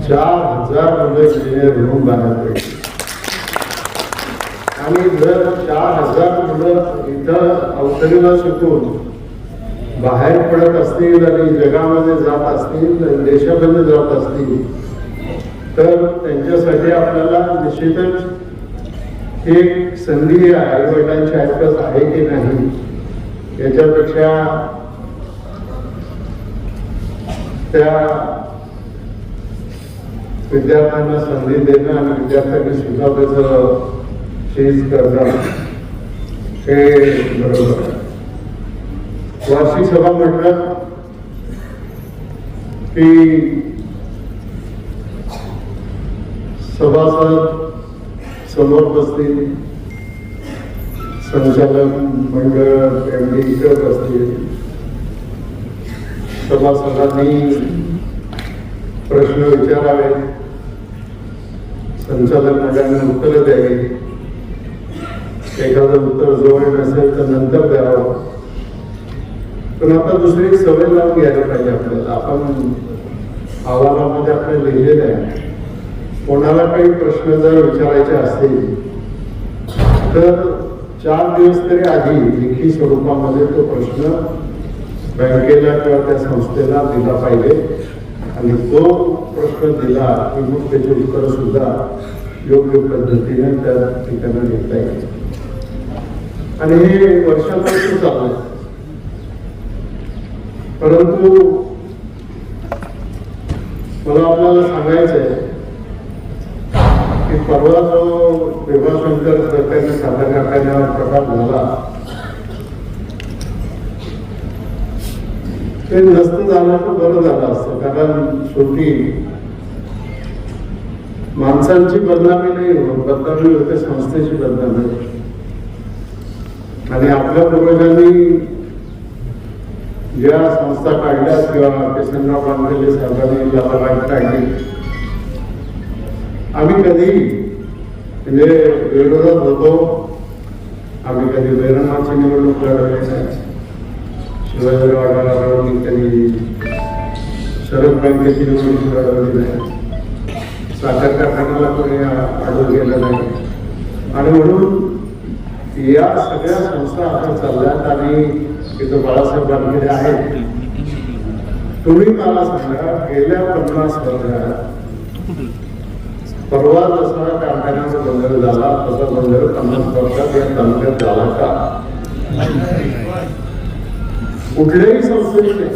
4,000 मुलं इंजिनियर होऊन बाहेर पडली. आणि जर 4,000 मुलं इथं अवसरीला शिकून बाहेर पडत असतील आणि जगामध्ये जात असतील, देशामध्ये जात असतील, तर त्यांच्यासाठी आपल्याला निश्चितच एक संधी आई वडिलांची ऐकत आहे की नाही याच्यापेक्षा त्या विद्यार्थ्यांना संधी देणं आणि विद्यार्थ्यांनी सुद्धा त्याचं चीज करणं हे बरोबर आहे. वार्षिक सभा म्हटलं की सभासद समोर बसतील, संचालक मंडळ एमडी इकडे बसतील, सभासदांनी प्रश्न विचारावे, संचालक मंडळाने उत्तरं द्यावी, एखादं उत्तर जवळ नसेल तर नंतर द्यावं. पण आता दुसरी सवय लावून घ्यायला पाहिजे आपल्याला. आपण अहवालामध्ये आपल्याला लिहिलेलं आहे, कोणाला काही प्रश्न जर विचारायचे असतील तर 4 दिवस तरी आधी लेखी स्वरूपामध्ये तो प्रश्न बँकेला किंवा त्या संस्थेला दिला पाहिजे. आणि तो प्रश्न दिला की मग त्याची उत्तरं सुद्धा योग्य पद्धतीने त्या ठिकाणी देता येईल. आणि हे वर्षापासून चालू आहे. परंतु मला आपल्याला सांगायचं आहे की परवा जो भीमाशंकर सरकारने सादर कारखान्यावर प्रकार झाला ते नसतं झालं तर बरं झालं असतं. कारण शेवटी माणसांची बदनामी नाही होत, बदनामी होते संस्थेची बदनामी. आणि आपल्या पूर्वजांनी ज्या संस्था काढल्या किंवा केशवराव बांधलेले साहेबांनी लाभाबाई काढली, आम्ही कधी म्हणजे विरोधात होतो. आम्ही कधी बेरणाची निवडणूक लढवली नाही, शिवाजीराव आढळरावांनी कधी शरद बँकेची निवडणूक लढवली नाही, साखर कारखान्याला कोणी अडवून गेलं नाही. आणि म्हणून या सगळ्या संस्था आता चालल्यात. आणि तिथं बाळासाहेब बांधलेले आहेत. तुम्ही मला सांगा, गेल्या 50 वर्षात परवा जसा कारखान्याचा बंदर झाला तसा बंदर 50 वर्षात या तालुक्यात झाला का? कुठल्याही संस्थेने